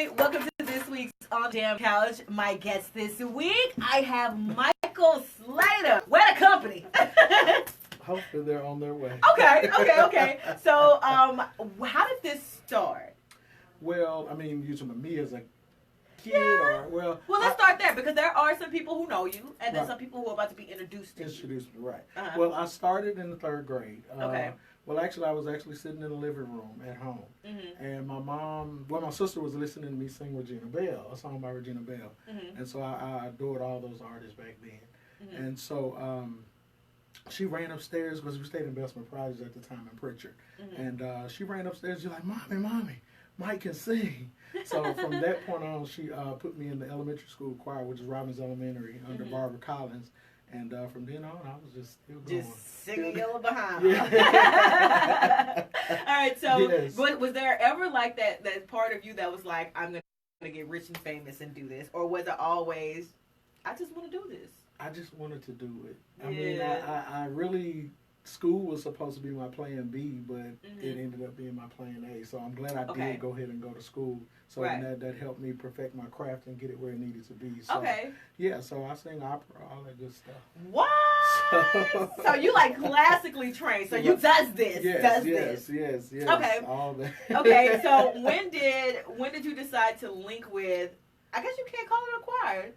family. Welcome to this week's On Damn Couch. My guest this week, I have Michael Slater. Where the company? Hopefully they're on their way. Okay. So, how did this start? Well, I mean, you talking about me as a kid, Yeah. or well. Well, let's start there because there are some people who know you, and then Right. some people who are about to be introduced to you. Introduced me, right? Uh-huh. Well, I started in the third grade. Okay. Well, actually, I was actually sitting in the living room at home, Mm-hmm. and my sister was listening to me sing Regina Bell, a song by Regina Bell, Mm-hmm. and so I adored all those artists back then, Mm-hmm. and so she ran upstairs because we stayed in Bessemer Projects at the time in Pritchard, Mm-hmm. and she ran upstairs. She's like, "Mommy, Mike can sing." So from that point on, she put me in the elementary school choir, which is Robbins Elementary, under Mm-hmm. Barbara Collins. And from then on, I was just still going. Just singing Yellow Behind. Yeah. All right, so Yes. was there ever like that part of you that was like, I'm going to get rich and famous and do this? Or was it always, I just want to do this? I just wanted to do it. Yeah. I mean, I really, school was supposed to be my plan B, but Mm-hmm. it ended up being my plan A. So I'm glad I Okay. did go ahead and go to school. So Right. that helped me perfect my craft and get it where it needed to be. So, Okay. yeah, so I sing opera, all that good stuff. What? So you like classically trained. So you does this, Yes. Okay. All that. Okay, so when did you decide to link with, I guess you can't call it a choir.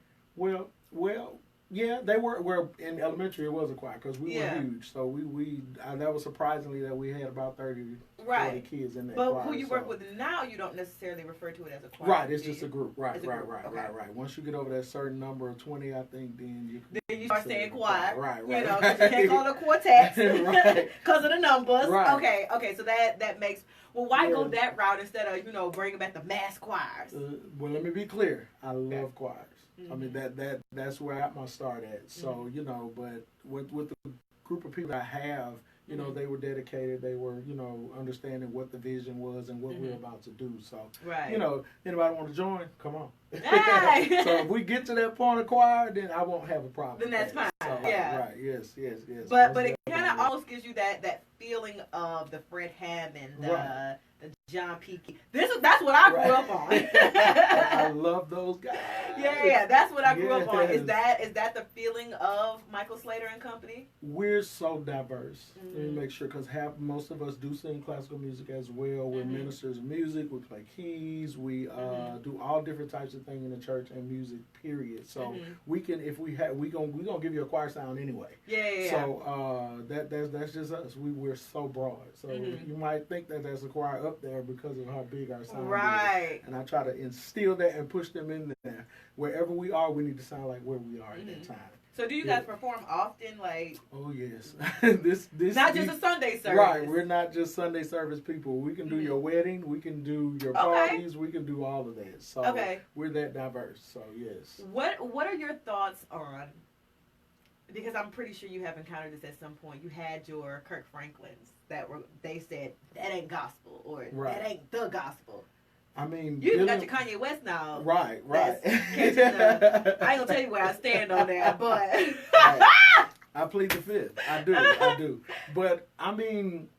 Well, yeah, they were. Well, in elementary, it was a choir because we Yeah. were huge. So we that was surprisingly that we had about 30, 40 Right. kids in that But choir. who you so. work with now, you don't necessarily refer to it as a choir. Right, it's do just you? a group. Right. It's a group, okay. Once you get over that certain number of 20, I think then You start saying choir. Right. You know, 'cause you can't call it a quartet. Right. Because of the numbers. Right. Okay, so that makes, well, why go Yeah. that route instead of, bringing back the mass choirs? Well, let me be clear. I love choirs. Mm-hmm. I mean that's where I got my start at. So but with the group of people I have, they were dedicated. They were understanding what the vision was and what we're about to do. So Right. anybody want to join? Come on. Hey! So if we get to that point of choir, then I won't have a problem. Then that's with that. fine. So, Yeah. Right. Yes. But Most it kind of definitely. almost gives you that feeling of the Fred Hammond, Right. the John Peaky. That's what I grew up on. I love those guys. Yeah, that's what I grew up on. Is Yes. that the feeling of Michael Slater and Company? We're so diverse. Let me Mhm. make sure, because most of us do sing classical music as well. We're Mhm. ministers of music. We play keys. We do all different types of things in the church and music. Period. So Mhm. we can, if we have, we gonna give you a choir sound anyway. Yeah. So that's just us. We're so broad. So Mhm. you might think that there's a choir up there because of how big our sound is. Right. And I try to instill that and push them in there. Wherever we are, we need to sound like where we are at that time. So do you guys perform often? Like, Oh yes, this not just a Sunday service. Right, we're not just Sunday service people. We can do your wedding, we can do your parties, we can do all of that. So we're that diverse. So yes. What are your thoughts on? Because I'm pretty sure you have encountered this at some point. You had your Kirk Franklins they said that ain't gospel or that ain't the gospel. I mean, You even got your Kanye West now. Right. I ain't gonna tell you where I stand on that, but I plead the fifth. I do. But I mean,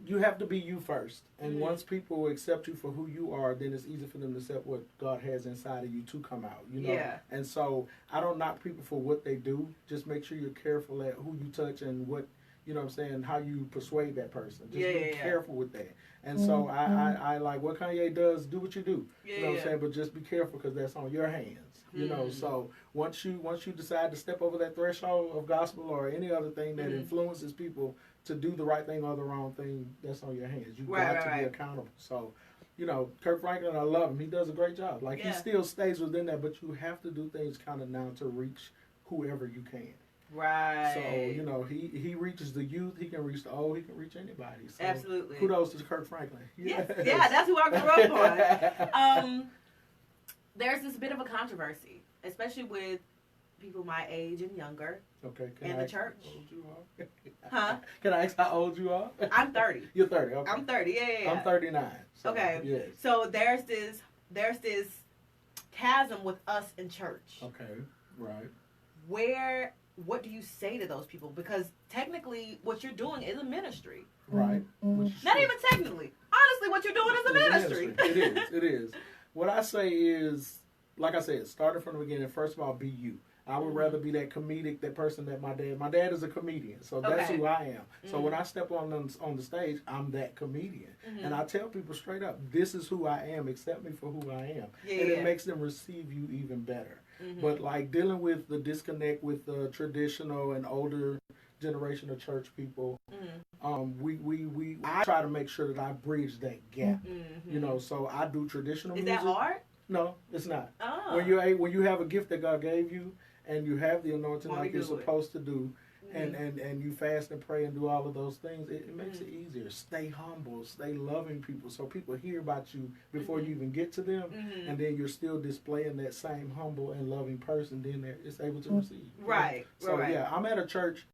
you have to be you first, and once people accept you for who you are, then it's easy for them to accept what God has inside of you to come out. Yeah. And so I don't knock people for what they do. Just make sure you're careful at who you touch and what. You know what I'm saying? How you persuade that person. Just be careful with that. And so I like what Kanye does, do what you do. You know what I'm saying? But just be careful because that's on your hands. You know, so once you decide to step over that threshold of gospel or any other thing that influences people to do the right thing or the wrong thing, that's on your hands. You got to be accountable. So, Kirk Franklin, I love him. He does a great job. Like he still stays within that, but you have to do things kind of now to reach whoever you can. Right. So, he reaches the youth, he can reach the old, he can reach anybody. So absolutely. Kudos to Kirk Franklin. Yes. Yeah, that's who I grew up on. There's this bit of a controversy, especially with people my age and younger. Okay. In the church. How old you are? Huh? Can I ask how old you are? I'm 30. You're 30, okay. I'm 30, yeah. I'm 39. So, okay. Yes. So there's this chasm with us in church. Okay, right. What do you say to those people? Because technically, what you're doing is a ministry. Right. Not even technically. Honestly, what you're doing is a ministry. It is. What I say is, like I said, started from the beginning. First of all, be you. I would rather be that comedic, that person that my dad is a comedian, so that's who I am. So when I step on the stage, I'm that comedian. And I tell people straight up, this is who I am, accept me for who I am. And it makes them receive you even better. But like dealing with the disconnect with the traditional and older generation of church people, I try to make sure that I bridge that gap. You know, so I do traditional music. Is that hard? No, it's not. Oh. When you have a gift that God gave you, and you have the anointing like you're supposed to do, and you fast and pray and do all of those things, it makes it easier. Stay humble, stay loving people, so people hear about you before you even get to them, and then you're still displaying that same humble and loving person, then it's able to receive. Right. So yeah, I'm at a church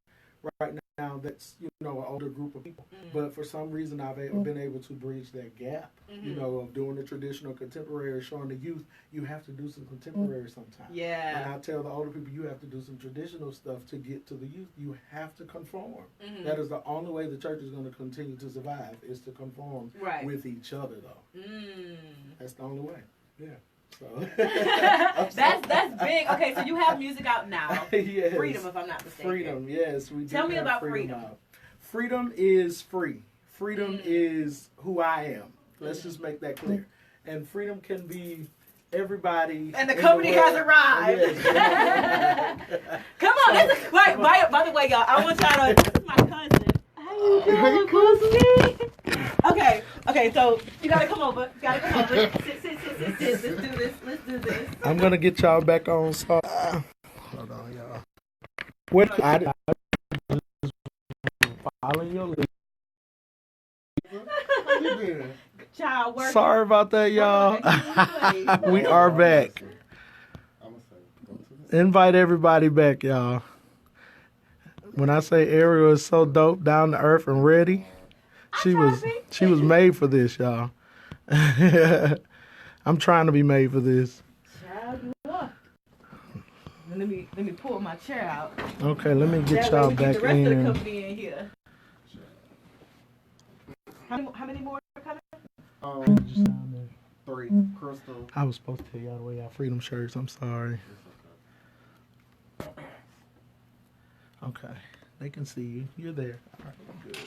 right now that's, you know, an older group of people, but for some reason I've been able to bridge that gap, you know, of doing the traditional contemporary, showing the youth you have to do some contemporary sometimes. Yeah. And I tell the older people you have to do some traditional stuff to get to the youth. You have to conform. That is the only way the church is going to continue to survive, is to conform with each other, though. That's the only way. Yeah. So that's big. Okay, so you have music out now. Yes. Freedom, if I'm not mistaken. Freedom, yes. We Tell me about freedom. Freedom is free. Freedom is who I am. Let's just make that clear. And freedom can be everybody. And the company has arrived. Yes. Come on. By the way, y'all, I want y'all to. This is my cousin. How you doing, cousin? Okay, so you gotta come over. Sit. Let's do this. I'm gonna get y'all back on. So, hold on, y'all. What I following your lead. Child work. Sorry about that, y'all. We are back. Invite everybody back, y'all. When I say Arielle is so dope, down to earth and ready, she was made for this, y'all. I'm trying to be made for this. Child, you are. Let me pull my chair out. Okay, let me get y'all back in. The rest of the company in here. How many more are coming? Just down there. 3. Crystal. I was supposed to tell y'all the way y'all freedom shirts. I'm sorry. Okay, they can see you. You're there. All right, good.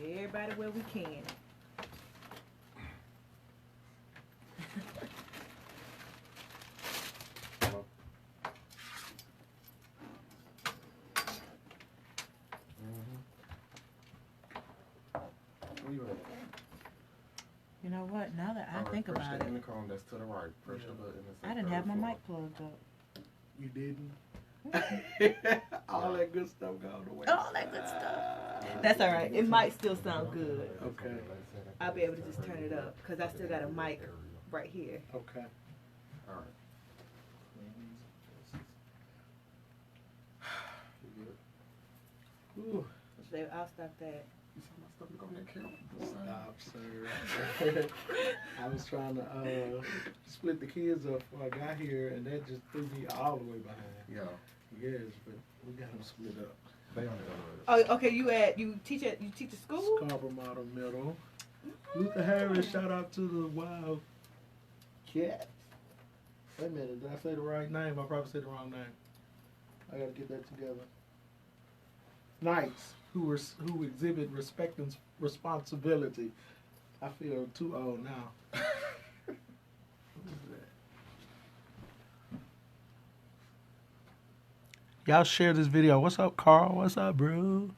Everybody where we can. You know what? Now that I think about it, intercom that's to the right. Press the button. I didn't have my mic plugged up. You didn't? All that good stuff gone away. All that good stuff. That's all right. It might still sound good. Okay. I'll be able to just turn it up because I still got a mic right here. Okay. All right. Ooh. I'll stop that. You saw my stuff look on that camera? Stop, sir. I was trying to split the kids up before I got here, and that just threw me all the way behind. Yeah. Yes, but we got them split up. They on Oh, okay. You teach at school? Scarborough Model Middle. Luther Harris, shout out to the Wild Cats. Wait a minute, did I say the right name? I probably said the wrong name. I gotta get that together. Knights who exhibit respect and responsibility. I feel too old now. What is that? Y'all share this video. What's up, Carl? What's up, bro?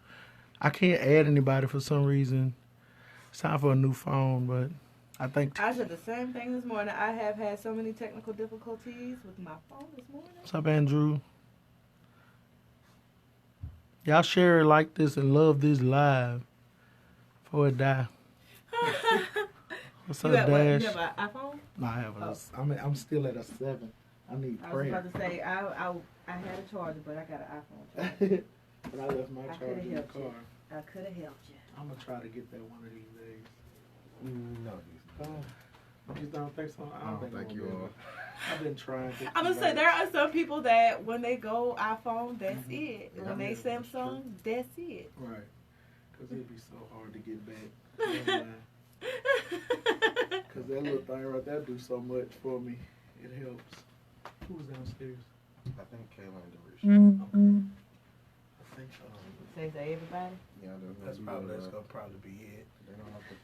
I can't add anybody for some reason. It's time for a new phone, but I think... I said the same thing this morning. I have had so many technical difficulties with my phone this morning. What's up, Andrew? Y'all share it, like this, and love this live before it die. What's up, Dash? You have an iPhone? No, I have a... I'm still at a 7. I need prayer. I was about to say, I had a charger, but I got an iPhone charger. But I left my charger in the car. I could have helped you. I'm going to try to get that one of these days. No, You don't think so? I don't think you are. I've been trying to. I'm gonna say there are some people that when they go iPhone, that's it. Yeah, When they that's Samsung, that's it. Right. Because it'd be so hard to get back. Because that little thing right there do so much for me. It helps. Who's downstairs? I think Kayla and Dorisha. Okay. I think Say everybody. Yeah, that's gonna probably be it. They don't have to.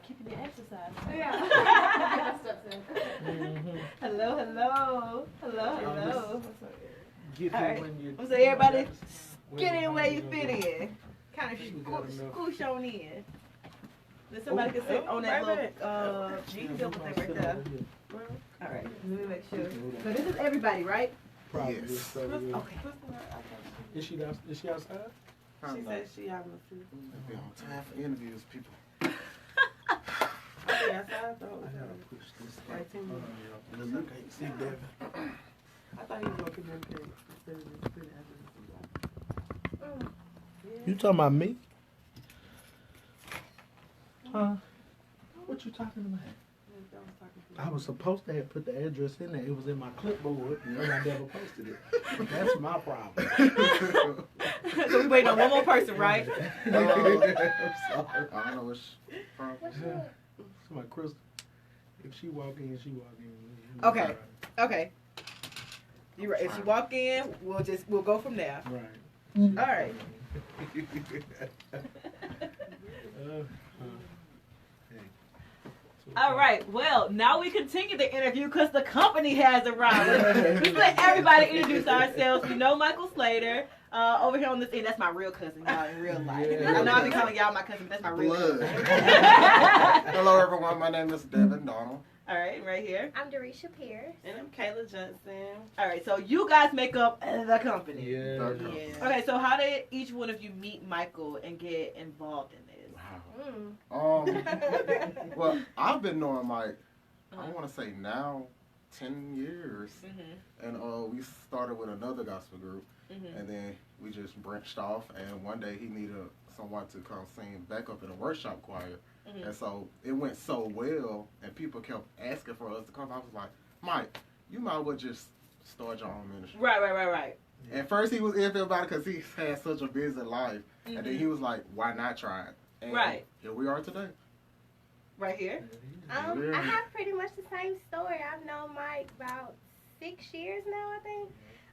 Keeping the exercise. Yeah. Hello. Get All here right. when you. So everybody, when get in you where you go. fit in. Kind of We got enough. scoosh on in. Then somebody can sit on that little G filter thing right there. All right, let me make sure. So this is everybody, right? Probably. Yes. Just over here. Okay. Is she outside? She said she having a few. Be on time for interviews, people. I think outside though. I gotta push this. Right to me. Because I can't see Devin. I thought he was gonna communicate instead of just putting it. You talking about me? Huh? What you talking about? I was supposed to have put the address in there. It was in my clipboard, and I never posted it. That's my problem. So we waiting on one more person, right? I'm sorry. I don't know what's from. So my Crystal, if she walk in, she walk in. Okay. Okay. You right. If you walk in, we'll go from there. Right. All right. All right. Well, now we continue the interview because the company has arrived. Let's let everybody introduce ourselves. We know Michael Slater. Over here on this end, that's my real cousin, y'all, in real life. Yeah. I know I be calling y'all my cousin, but that's my real Blood. cousin. Hello, everyone. My name is Devin Donald. All right, right here. I'm Dorisha Pierce. And I'm Kayla Johnson. All right, so you guys make up the company. Yeah. Yeah. Okay, so how did each one of you meet Michael and get involved in this? Well, I've been knowing Mike, I want to say now, 10 years. Mm-hmm. And we started with another gospel group. Mm-hmm. And then we just branched off. And one day he needed someone to come sing backup in a workshop choir. Mm-hmm. And so it went so well. And people kept asking for us to come. I was like, Mike, you might as well just start your own ministry. Right. At first he was iffy about it because he had such a busy life. Mm-hmm. And then he was like, why not try it? And Right. here we are today. Right here. I have pretty much the same story. I've known Mike about 6 years now, I think.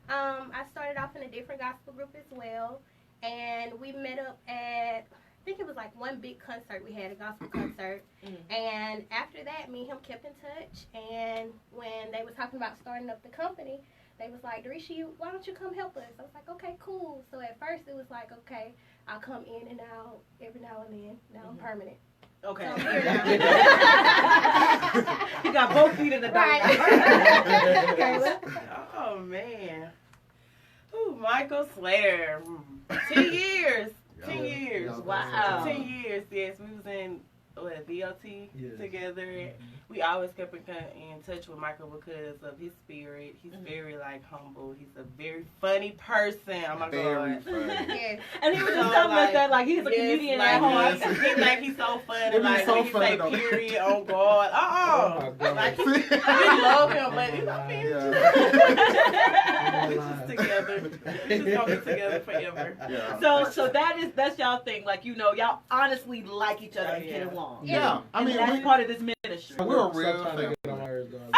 I started off in a different gospel group as well, and we met up at, I think it was like one big concert we had, a gospel concert, and after that, me and him kept in touch, and when they were talking about starting up the company, they was like, Dorisha, why don't you come help us? I was like, okay, cool. So at first it was like, okay, I'll come in and out every now and then. Now I'm permanent. Okay. So I'm here now. You got both feet in the door. Right. Oh man. Ooh, Michael Slater. 10 years. 10 years. Wow. 10 years, yes. We was in VLT Yes. together. We always kept in touch with Michael because of his spirit. He's very humble. He's a very funny person. Oh my Very God. funny. Yes. And he was just telling us that like he's a comedian at heart. He's so funny. It be Like so when he funny, say though. period, oh God. Oh my God. Like, we love him, but he's not Yeah. we just together. We just gonna be together forever. Yeah. So that's y'all thing. Like, you know, y'all honestly like each other and get Yeah. along. Yeah. I And mean, that's we, part of this ministry. we're a real Sometimes they family. get on my nerves, dog. I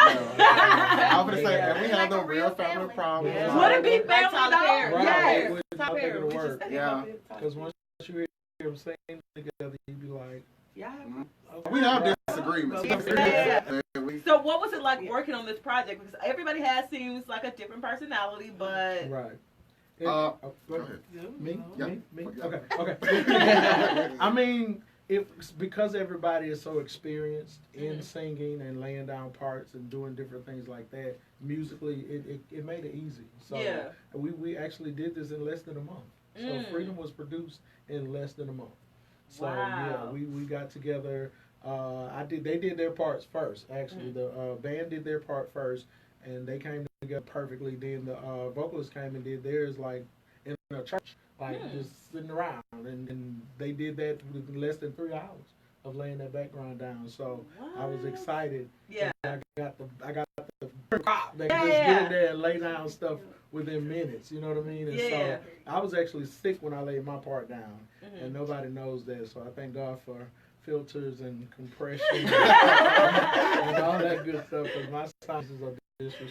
was gonna say, Yeah. and we Like have no a real real family family. problems. Yeah. What a big Like family, Tyler dog. Perry. Right. Yes. It wouldn't Top make hair. it We work. just Yeah. Because once you hear them sing together, you be like, Yeah. okay. We have disagreements. Yeah. We- So what was it like working on this project? Because everybody seems like a different personality, but Right. Go Go ahead. Me? Yeah. Me? Yeah. Okay. I mean, it's because everybody is so experienced in singing and laying down parts and doing different things like that, musically, it made it easy. So Yeah. we actually did this in less than a month. So Freedom was produced in less than a month. So Wow. yeah, we got together. They did their parts first. Actually, the band did their part first, and they came together perfectly. Then the vocalists came and did theirs like in a church, like just sitting around, and they did that within less than 3 hours. of laying that background down. So I was excited. Yeah. I got the prop that can just get in there and lay down stuff within minutes. You know what I mean? And so I was actually sick when I laid my part down, and nobody knows that. So I thank God for filters and compression and all that good stuff, because my sizes are disrespectful.